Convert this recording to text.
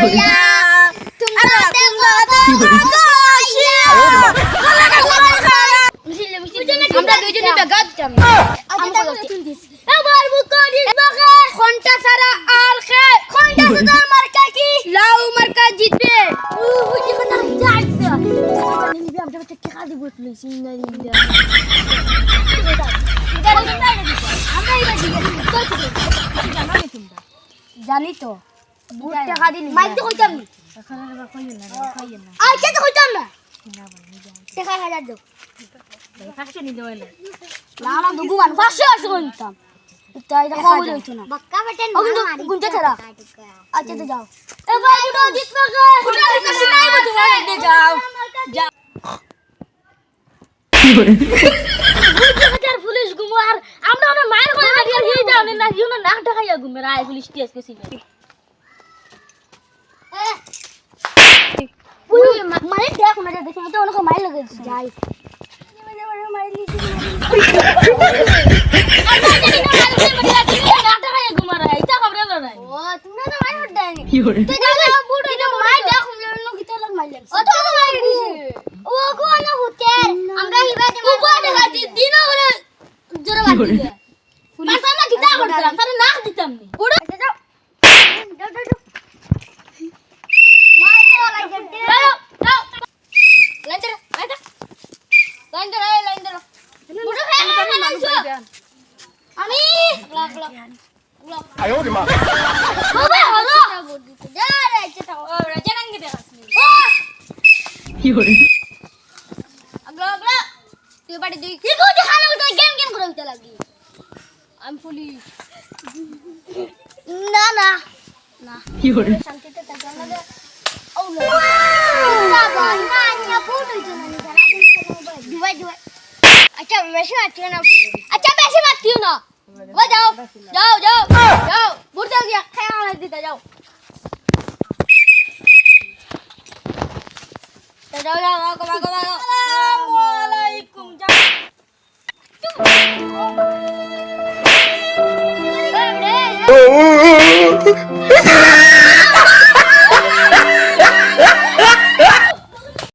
भैया तुम्हारा আমরা দুইজনে বেগাত যাম আবার বুকরি বাগে ঘন্টা সারা আর খে ঘন্টা সারা মার্কা কি লাউ মার্কা জিতবে ও হুজি কথা যাইছে নিবি আমরা তো টাকা দিব লইছি না নিন্দা জানি তো বুট টাকা দিন মাইক তো কইতাম না এখন আর কইও না আচ্ছা তো কইতাম না টাকা হাজার দাও ফাঁসে নিতে হইলো না না দুগুমান ফাঁসে আসে কইতাম তাই এটা কম হইতো না বাক্কা বেটেন মারি গুনতে ছাড়া আচ্ছা তো যাও এ ভাই তো জিতবে কে ওটা কাছে নাই বলতে দে যাও যাও বুঝতে পুলিশ গুমার আমরা না মার করে না দিয়ে এই যাও না ইউ না নাক ঢাকাইয়া গুমে রায় পুলিশ টিএস কে সিনে ওই মারে দেখ না দেখে তো ওনকে মার লাগে যাই আয় ওরে মা ওবে হলো যা রে যেটা ও রাজা রঙে দেখাসনি কি করে আগলা আগলা তুই বাড়ি তুই কি করতে খানা উঠে গেম গেম করে উঠতে লাগি আমি পুলিশ না না না কি করে শান্তিতে থাক আমাদের ও না বাবা না পুরো জন্য জানা দিবাই দিবাই আচ্ছা বেশি মারছিও না আচ্ছা বেশি মারছিও না वो जाओ जाओ जाओ जाओ बुढ़ जाओ गया ख्याल है दीदा जाओ जाओ जाओ भागो भागो भागो अस्सलाम वालेकुम जाओ